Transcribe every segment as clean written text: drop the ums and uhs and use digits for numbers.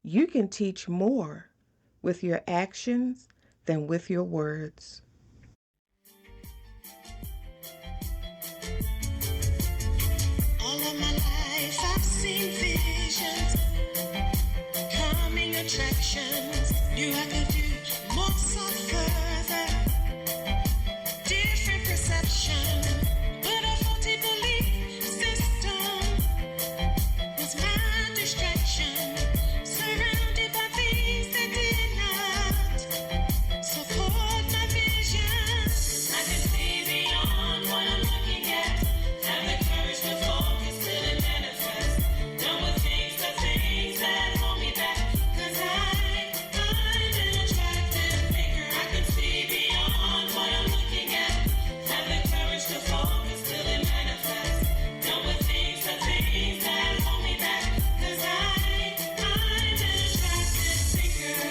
You can teach more with your actions than with your words. All of my life I've seen visions, coming attractions. Knew I could do more, sought further, different perception. But a faulty belief system was my distraction, surrounded by things that did not support my vision. I can see beyond what I'm looking at, have the courage to focus till it manifests. Done with things that hold me back, 'cause I'm an attractive thinker. I can see beyond what I'm looking at, have the courage to focus till it manifests. Done with things that hold me back, 'cause I'm an attractive thinker.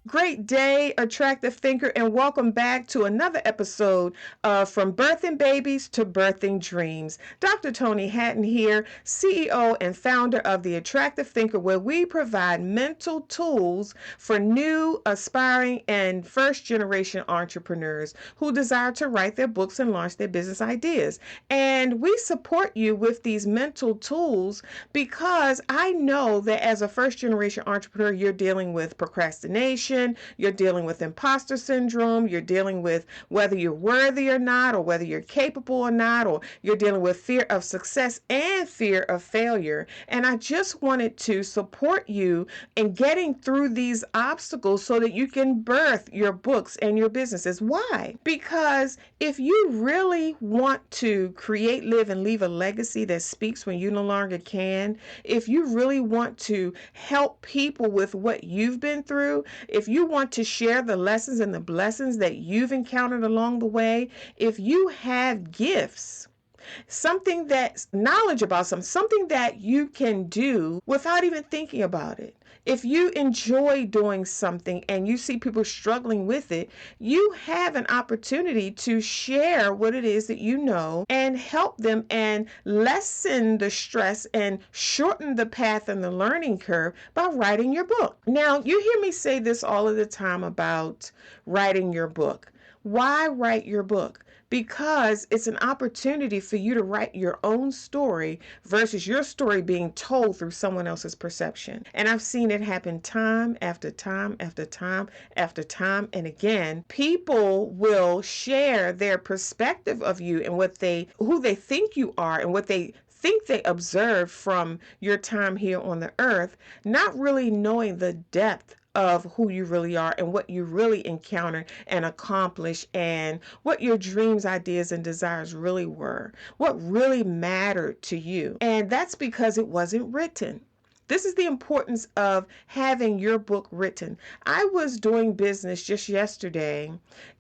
Great day, attractive thinker, and welcome back to another episode of From Birthing Babies to Birthing Dreams. Dr. Toni Hatton here, CEO and founder of The Attractive Thinker, where we provide mental tools for new, aspiring, and first-generation entrepreneurs who desire to write their books and launch their business ideas. And we support you with these mental tools because I know that as a first-generation entrepreneur, you're dealing with procrastination, you're dealing with imposter syndrome, you're dealing with whether you're worthy or not, or whether you're capable or not, or you're dealing with fear of success and fear of failure. And I just wanted to support you in getting through these obstacles so that you can birth your books and your businesses. Why? Because if you really want to create, live, and leave a legacy that speaks when you no longer can, if you really want to help people with what you've been through, if you want to share the lessons and the blessings that you've encountered along the way, if you have gifts, something that's knowledge about something that you can do without even thinking about it. If you enjoy doing something and you see people struggling with it, you have an opportunity to share what it is that you know and help them and lessen the stress and shorten the path and the learning curve by writing your book. Now, you hear me say this all of the time about writing your book. Why write your book? Because it's an opportunity for you to write your own story versus your story being told through someone else's perception. And I've seen it happen time after time after time after time. And again, people will share their perspective of you and who they think you are and what they think they observe from your time here on the earth, not really knowing the depth of who you really are and what you really encountered and accomplished and what your dreams, ideas, and desires really were, what really mattered to you. And that's because it wasn't written. This is the importance of having your book written. I was doing business just yesterday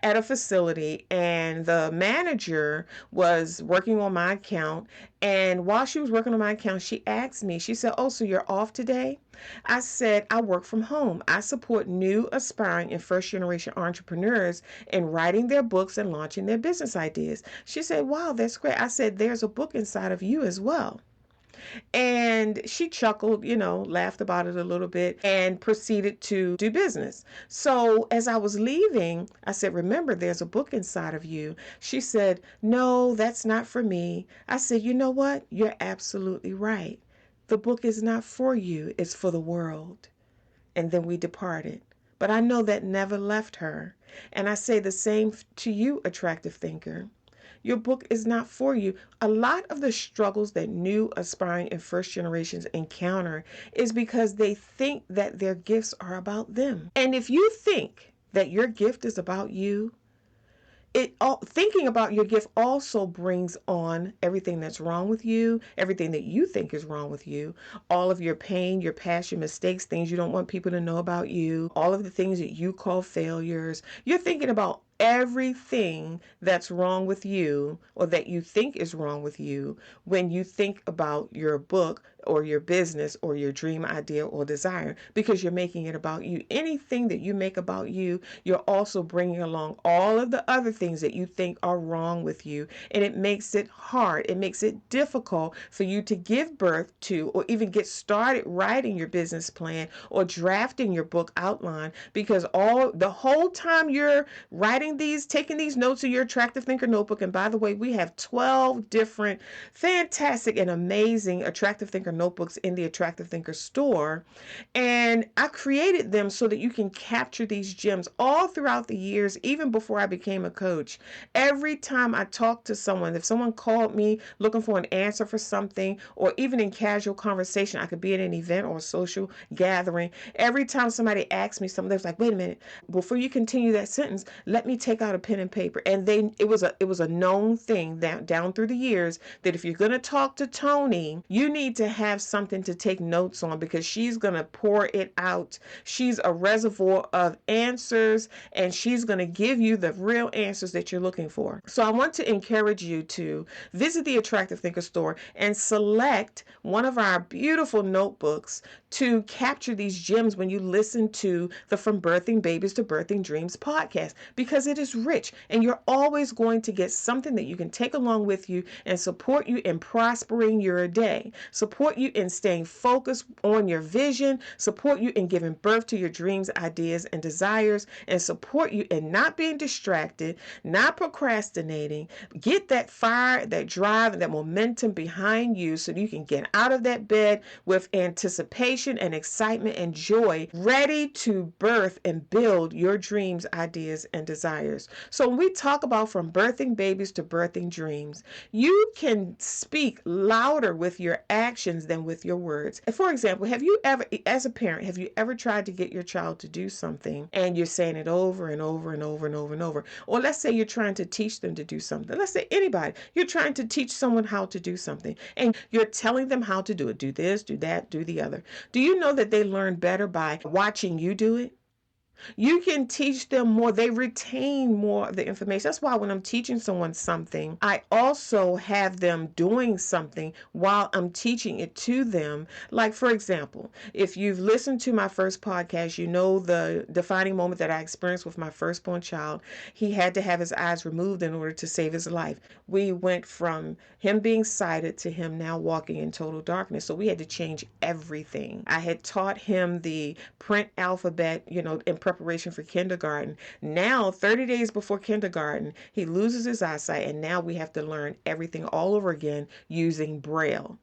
at a facility, and the manager was working on my account. And while she was working on my account, she asked me, she said, "Oh, so you're off today?" I said, "I work from home. I support new, aspiring, and first-generation entrepreneurs in writing their books and launching their business ideas." She said, "Wow, that's great." I said, "There's a book inside of you as well." And she chuckled, laughed about it a little bit and proceeded to do business. So as I was leaving, I said, "Remember, there's a book inside of you." She said, "No, that's not for me." I said, "You know what? You're absolutely right. The book is not for you. It's for the world." And then we departed. But I know that never left her. And I say the same to you, attractive thinker. Your book is not for you. A lot of the struggles that new, aspiring, and first generations encounter is because they think that their gifts are about them. And if you think that your gift is about you, thinking about your gift also brings on everything that's wrong with you, everything that you think is wrong with you, all of your pain, your past, your mistakes, things you don't want people to know about you, all of the things that you call failures. You're thinking about everything that's wrong with you or that you think is wrong with you when you think about your book or your business or your dream idea or desire, because you're making it about you. Anything that you make about you, you're also bringing along all of the other things that you think are wrong with you. And it makes it hard. It makes it difficult for you to give birth to or even get started writing your business plan or drafting your book outline, because all the whole time you're writing these, taking these notes in your Attractive Thinker notebook. And by the way, we have 12 different fantastic and amazing Attractive Thinker notebooks in the Attractive Thinker store. And I created them so that you can capture these gems all throughout the years, even before I became a coach. Every time I talked to someone, if someone called me looking for an answer for something, or even in casual conversation, I could be at an event or a social gathering. Every time somebody asked me something, they was like, wait a minute, before you continue that sentence, let me take out a pen and paper. And it was a known thing down through the years that if you're going to talk to Toni, you need to have something to take notes on, because she's going to pour it out. She's a reservoir of answers, and she's going to give you the real answers that you're looking for. So I want to encourage you to visit the Attractive Thinker store and select one of our beautiful notebooks to capture these gems when you listen to the From Birthing Babies to Birthing Dreams podcast, because it is rich, and you're always going to get something that you can take along with you and support you in prospering your day, support you in staying focused on your vision, support you in giving birth to your dreams, ideas, and desires, and support you in not being distracted, not procrastinating. Get that fire, that drive, and that momentum behind you so you can get out of that bed with anticipation and excitement and joy, ready to birth and build your dreams, ideas, and desires. So when we talk about From Birthing Babies to Birthing Dreams, you can speak louder with your actions than with your words. For example, have you ever, as a parent, have you ever tried to get your child to do something and you're saying it over and over and over and over and over? Or let's say you're trying to teach them to do something. Let's say anybody, you're trying to teach someone how to do something and you're telling them how to do it. Do this, do that, do the other. Do you know that they learn better by watching you do it? You can teach them more. They retain more of the information. That's why when I'm teaching someone something, I also have them doing something while I'm teaching it to them. Like, for example, if you've listened to my first podcast, you know the defining moment that I experienced with my firstborn child. He had to have his eyes removed in order to save his life. We went from him being sighted to him now walking in total darkness. So we had to change everything. I had taught him the print alphabet, in preparation for kindergarten. Now, 30 days before kindergarten, he loses his eyesight, and now we have to learn everything all over again using Braille.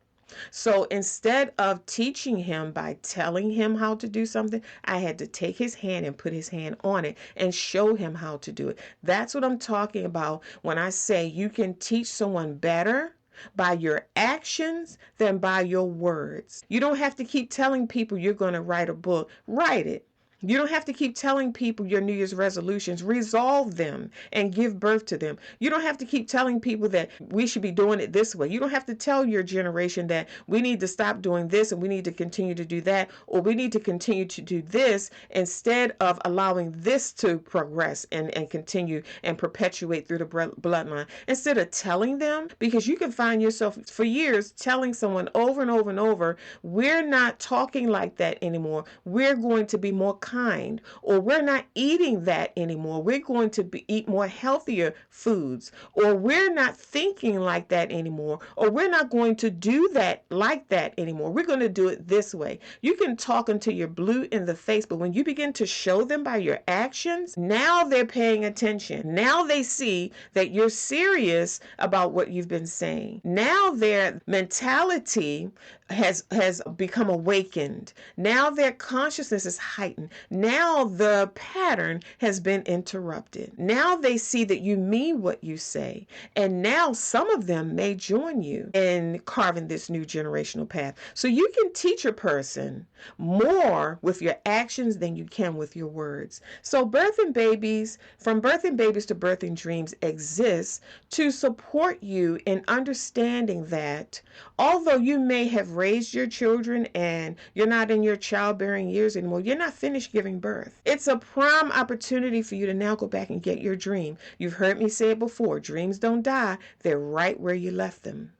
So instead of teaching him by telling him how to do something, I had to take his hand and put his hand on it and show him how to do it. That's what I'm talking about when I say you can teach someone better by your actions than by your words. You don't have to keep telling people you're going to write a book. Write it. You don't have to keep telling people your New Year's resolutions. Resolve them and give birth to them. You don't have to keep telling people that we should be doing it this way. You don't have to tell your generation that we need to stop doing this and we need to continue to do that, or we need to continue to do this instead of allowing this to progress and continue and perpetuate through the bloodline. Instead of telling them, because you can find yourself for years telling someone over and over and over, we're not talking like that anymore. We're going to be more kind, or we're not eating that anymore. We're going to eat more healthier foods, or we're not thinking like that anymore, or we're not going to do that like that anymore. We're going to do it this way. You can talk until you're blue in the face, but when you begin to show them by your actions, now they're paying attention. Now they see that you're serious about what you've been saying. Now their mentality has become awakened. Now their consciousness is heightened. Now the pattern has been interrupted. Now they see that you mean what you say. And now some of them may join you in carving this new generational path. So you can teach a person more with your actions than you can with your words. So Birthing Babies, From Birthing Babies to Birthing Dreams exists to support you in understanding that although you may have raised your children and you're not in your childbearing years anymore, you're not finished giving birth. It's a prime opportunity for you to now go back and get your dream. You've heard me say it before. Dreams don't die. They're right where you left them.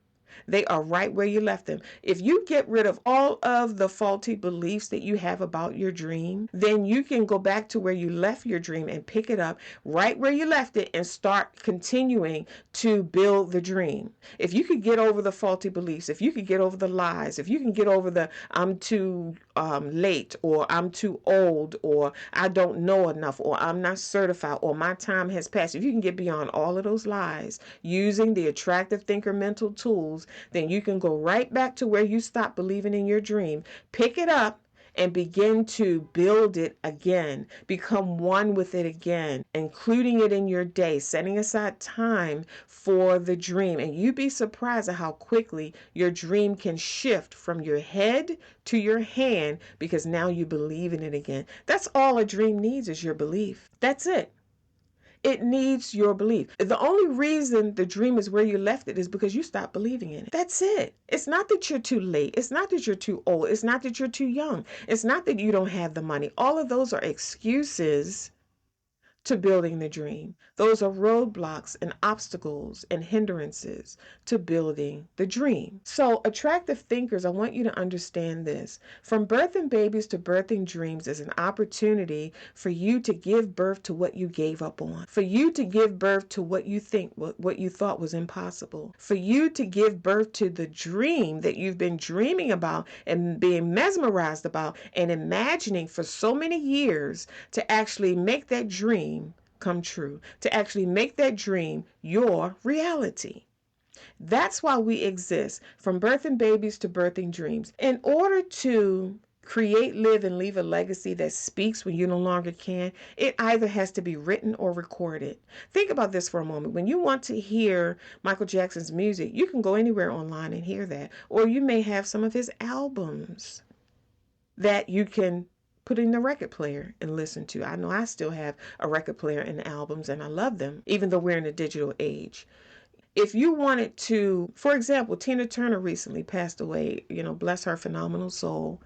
They are right where you left them. If you get rid of all of the faulty beliefs that you have about your dream, then you can go back to where you left your dream and pick it up right where you left it and start continuing to build the dream. If you could get over the faulty beliefs, if you could get over the lies, if you can get over the I'm too late, or I'm too old, or I don't know enough, or I'm not certified, or my time has passed, if you can get beyond all of those lies using the attractive thinker mental tools, then you can go right back to where you stopped believing in your dream, pick it up, and begin to build it again, become one with it again, including it in your day, setting aside time for the dream. And you'd be surprised at how quickly your dream can shift from your head to your hand, because now you believe in it again. That's all a dream needs, is your belief. That's it. It needs your belief. The only reason the dream is where you left it is because you stopped believing in it. That's it. It's not that you're too late. It's not that you're too old. It's not that you're too young. It's not that you don't have the money. All of those are excuses to building the dream. Those are roadblocks and obstacles and hindrances to building the dream. So, attractive thinkers, I want you to understand this. From birthing babies to birthing dreams is an opportunity for you to give birth to what you gave up on, for you to give birth to what you thought was impossible, for you to give birth to the dream that you've been dreaming about and being mesmerized about and imagining for so many years, to actually make that dream come true, to actually make that dream your reality. That's why we exist, from birthing babies to birthing dreams. In order to create, live, and leave a legacy that speaks when you no longer can, it either has to be written or recorded. Think about this for a moment. When you want to hear Michael Jackson's music, you can go anywhere online and hear that. Or you may have some of his albums that you can put in the record player and listen to. I know I still have a record player and albums, and I love them, even though we're in a digital age. If you wanted to, for example, Tina Turner recently passed away, bless her phenomenal soul.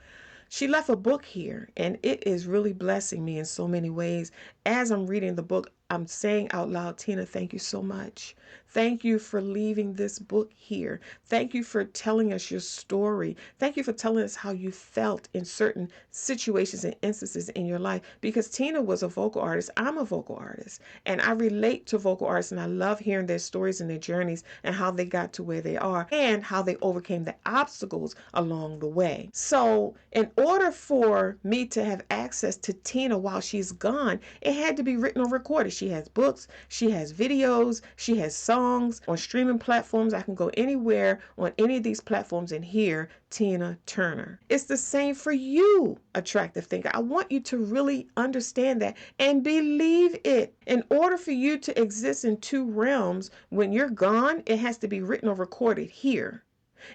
She left a book here, and it is really blessing me in so many ways. As I'm reading the book, I'm saying out loud, Tina, thank you so much. Thank you for leaving this book here. Thank you for telling us your story. Thank you for telling us how you felt in certain situations and instances in your life. Because Tina was a vocal artist. I'm a vocal artist. And I relate to vocal artists, and I love hearing their stories and their journeys and how they got to where they are and how they overcame the obstacles along the way. So in order for me to have access to Tina while she's gone, it had to be written or recorded. She has books, she has videos, she has songs on streaming platforms. I can go anywhere on any of these platforms and hear Tina Turner. It's the same for you, attractive thinker. I want you to really understand that and believe it. In order for you to exist in two realms, when you're gone, it has to be written or recorded here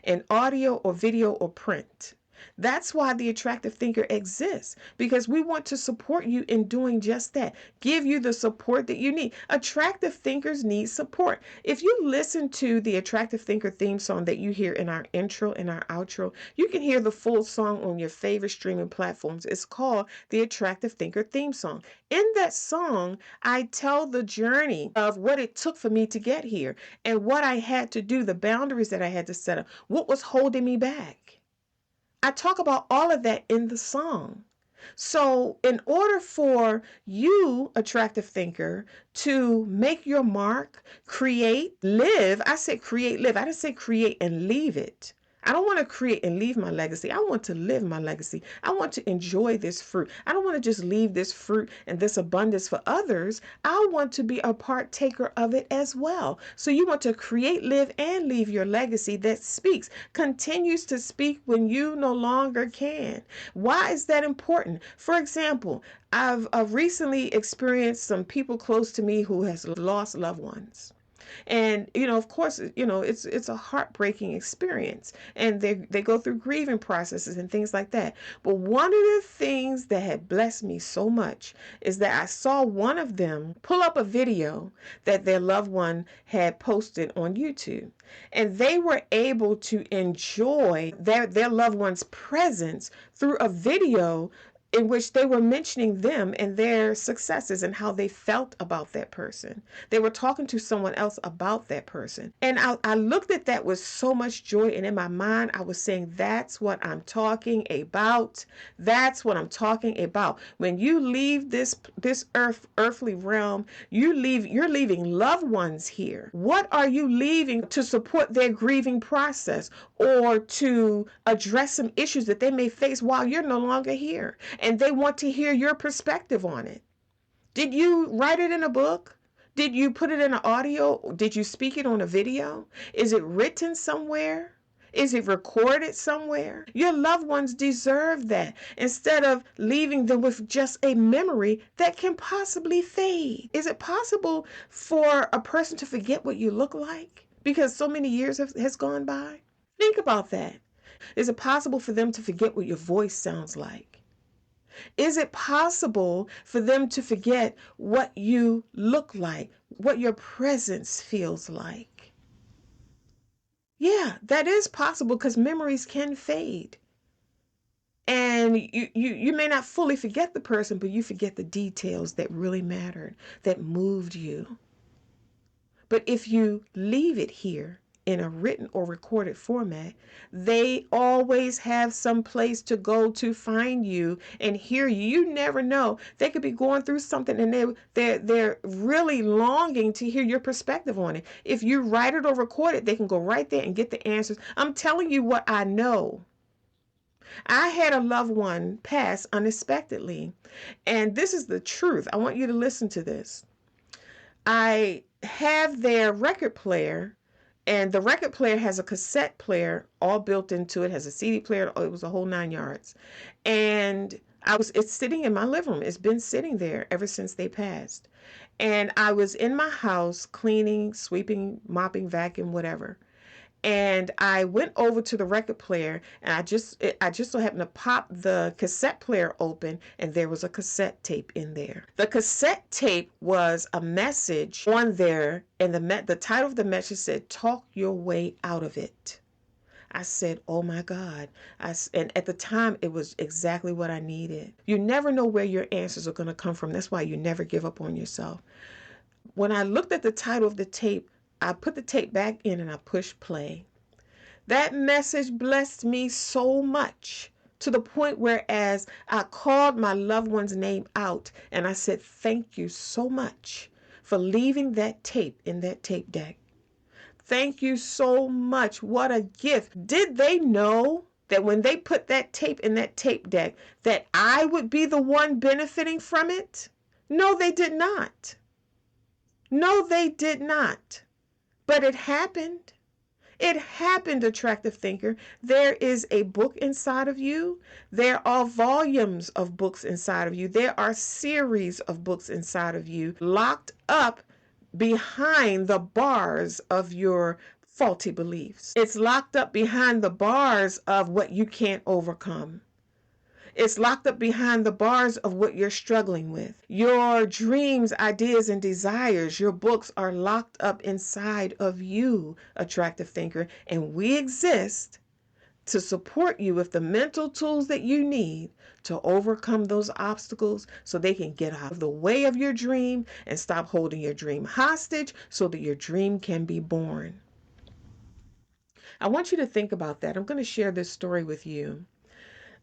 in audio or video or print. That's why the attractive thinker exists, because we want to support you in doing just that. Give you the support that you need. Attractive thinkers need support. If you listen to the attractive thinker theme song that you hear in our intro and our outro, you can hear the full song on your favorite streaming platforms. It's called the attractive thinker theme song. In that song, I tell the journey of what it took for me to get here and what I had to do, the boundaries that I had to set up, what was holding me back. I talk about all of that in the song. So in order for you, attractive thinker, to make your mark, create, live, I said create, live. I didn't say create and leave it. I don't want to create and leave my legacy. I want to live my legacy. I want to enjoy this fruit. I don't want to just leave this fruit and this abundance for others. I want to be a partaker of it as well. So you want to create, live, and leave your legacy that speaks, continues to speak when you no longer can. Why is that important? For example, I've recently experienced some people close to me who has lost loved ones. And, of course, it's a heartbreaking experience, and they go through grieving processes and things like that. But one of the things that had blessed me so much is that I saw one of them pull up a video that their loved one had posted on YouTube, and they were able to enjoy their loved one's presence through a video in which they were mentioning them and their successes and how they felt about that person. They were talking to someone else about that person. And I looked at that with so much joy. And in my mind, I was saying, that's what I'm talking about. That's what I'm talking about. When you leave this earthly realm, you're leaving loved ones here. What are you leaving to support their grieving process or to address some issues that they may face while you're no longer here? And they want to hear your perspective on it. Did you write it in a book? Did you put it in an audio? Did you speak it on a video? Is it written somewhere? Is it recorded somewhere? Your loved ones deserve that instead of leaving them with just a memory that can possibly fade. Is it possible for a person to forget what you look like because so many years has gone by? Think about that. Is it possible for them to forget what your voice sounds like? Is it possible for them to forget what you look like, what your presence feels like? Yeah, that is possible because memories can fade. And you may not fully forget the person, but you forget the details that really mattered, that moved you. But if you leave it here in a written or recorded format, they always have some place to go to find you and hear you. You never know. They could be going through something and they're really longing to hear your perspective on it. If you write it or record it, they can go right there and get the answers. I'm telling you what I know. I had a loved one pass unexpectedly, and this is the truth. I want you to listen to this. I have their record player, and the record player has a cassette player all built into it, has a CD player. It was a whole 9 yards. And it's sitting in my living room. It's been sitting there ever since they passed. And I was in my house cleaning, sweeping, mopping, vacuum, whatever. And I went over to the record player, and I just so happened to pop the cassette player open, and there was a cassette tape in there. The cassette tape was a message on there, and the title of the message said, "Talk your way out of it." I said, oh my God. And at the time, it was exactly what I needed. You never know where your answers are going to come from. That's why you never give up on yourself. When I looked at the title of the tape, I put the tape back in and I pushed play. That message blessed me so much to the point whereas I called my loved one's name out and I said, thank you so much for leaving that tape in that tape deck. Thank you so much. What a gift. Did they know that when they put that tape in that tape deck that I would be the one benefiting from it? No, they did not. No, they did not. But it happened. It happened, attractive thinker. There is a book inside of you. There are volumes of books inside of you. There are series of books inside of you locked up behind the bars of your faulty beliefs. It's locked up behind the bars of what you can't overcome. It's locked up behind the bars of what you're struggling with. Your dreams, ideas, and desires, your books are locked up inside of you, attractive thinker, and we exist to support you with the mental tools that you need to overcome those obstacles so they can get out of the way of your dream and stop holding your dream hostage so that your dream can be born. I want you to think about that. I'm going to share this story with you.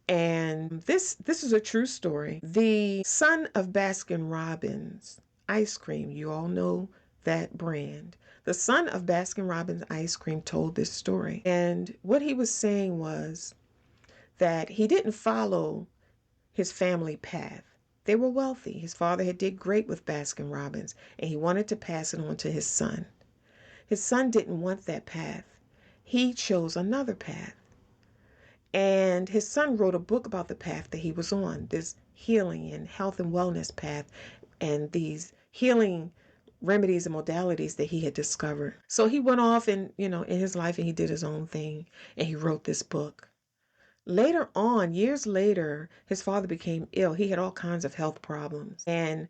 And this is a true story. The son of Baskin Robbins ice cream, you all know that brand. The son of Baskin Robbins ice cream told this story. And what he was saying was that he didn't follow his family path. They were wealthy. His father had did great with Baskin Robbins, and he wanted to pass it on to his son. His son didn't want that path. He chose another path. And his son wrote a book about the path that he was on, this healing and health and wellness path, and these healing remedies and modalities that he had discovered. So he went off and, in his life, and he did his own thing, and he wrote this book. Later on, years later, his father became ill. He had all kinds of health problems. And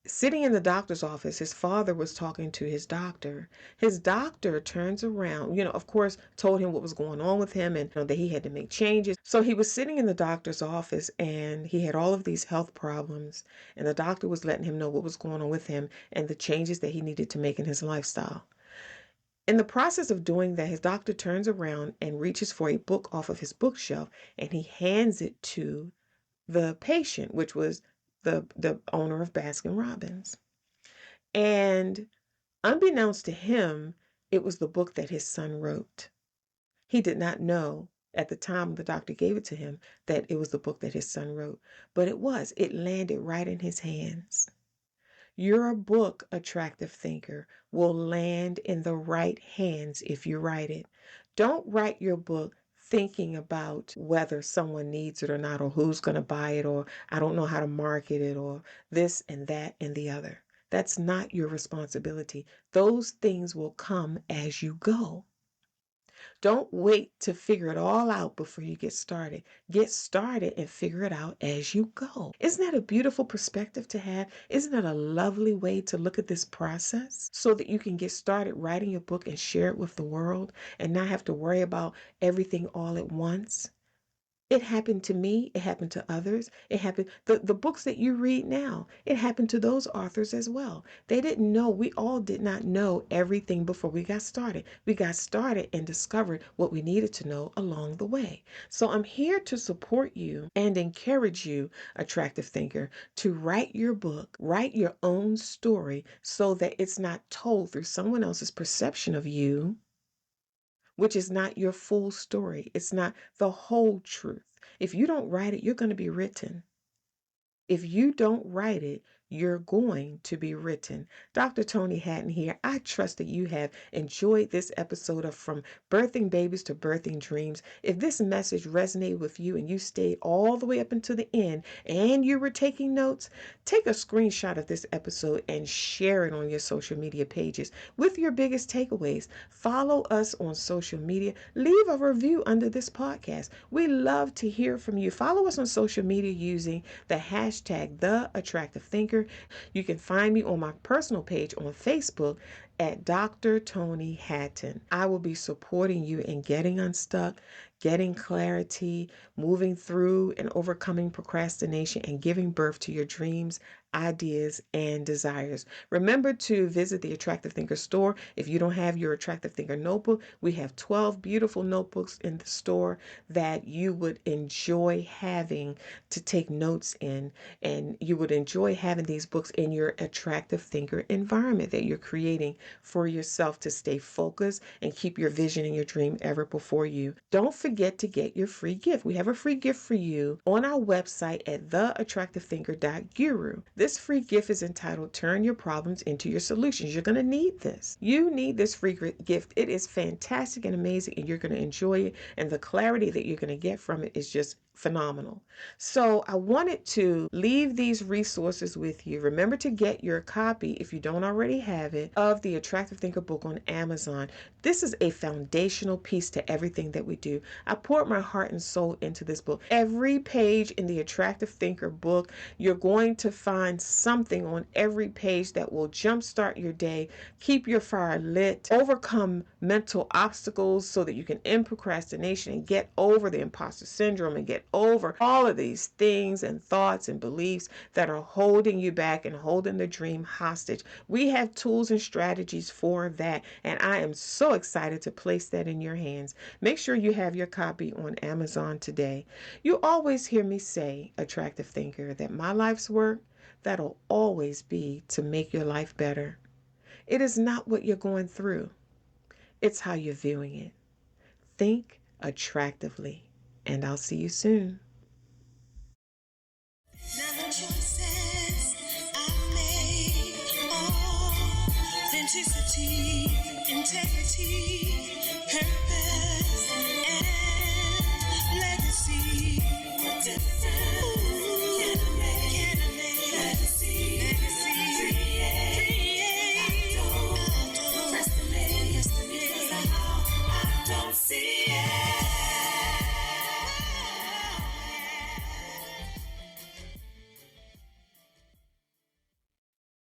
Sitting in the doctor's office, his father was talking to his doctor. His doctor turns around, of course, told him what was going on with him and that he had to make changes. So he was sitting in the doctor's office and he had all of these health problems. And the doctor was letting him know what was going on with him and the changes that he needed to make in his lifestyle. In the process of doing that, his doctor turns around and reaches for a book off of his bookshelf and he hands it to the patient, which was the owner of Baskin Robbins. And unbeknownst to him, it was the book that his son wrote. He did not know at the time the doctor gave it to him that it was the book that his son wrote, but it landed right in his hands. Your book, attractive thinker, will land in the right hands if you write it. Don't write your book thinking about whether someone needs it or not, or who's going to buy it, or I don't know how to market it, or this and that and the other. That's not your responsibility. Those things will come as you go. Don't wait to figure it all out before you get started. Get started and figure it out as you go. Isn't that a beautiful perspective to have? Isn't that a lovely way to look at this process so that you can get started writing your book and share it with the world and not have to worry about everything all at once? It happened to me. It happened to others. It happened, the books that you read now, it happened to those authors as well. They didn't know, we all did not know everything before we got started. We got started and discovered what we needed to know along the way. So I'm here to support you and encourage you, attractive thinker, to write your book, write your own story so that it's not told through someone else's perception of you, which is not your full story. It's not the whole truth. If you don't write it, you're going to be written. If you don't write it, you're going to be written. Dr. Toni Hatton here. I trust that you have enjoyed this episode of From Birthing Babies to Birthing Dreams. If this message resonated with you and you stayed all the way up until the end and you were taking notes, take a screenshot of this episode and share it on your social media pages with your biggest takeaways. Follow us on social media. Leave a review under this podcast. We love to hear from you. Follow us on social media using the hashtag #TheAttractiveThinker. You can find me on my personal page on Facebook at Dr. Toni Hatton. I will be supporting you in getting unstuck, getting clarity, moving through and overcoming procrastination, and giving birth to your dreams, ideas, and desires. Remember to visit the Attractive Thinker store. If you don't have your Attractive Thinker notebook, we have 12 beautiful notebooks in the store that you would enjoy having to take notes in, and you would enjoy having these books in your Attractive Thinker environment that you're creating for yourself to stay focused and keep your vision and your dream ever before you. Don't forget to get your free gift. We have a free gift for you on our website at theattractivethinker.guru. This free gift is entitled Turn Your Problems into Your Solutions. You're going to need this. You need this free gift. It is fantastic and amazing, and you're going to enjoy it, and the clarity that you're going to get from it is just phenomenal. So I wanted to leave these resources with you. Remember to get your copy, if you don't already have it, of the Attractive Thinker book on Amazon. This is a foundational piece to everything that we do. I poured my heart and soul into this book. Every page in the Attractive Thinker book, you're going to find something on every page that will jumpstart your day, keep your fire lit, overcome mental obstacles so that you can end procrastination and get over the imposter syndrome and get over all of these things and thoughts and beliefs that are holding you back and holding the dream hostage. We have tools and strategies for that, and I am so excited to place that in your hands. Make sure you have your copy on Amazon today. You always hear me say, attractive thinker, that my life's work, that'll always be to make your life better. It is not what you're going through. It's how you're viewing it. Think attractively. And I'll see you soon. Now the choices I made, authenticity, integrity, purpose, and legacy.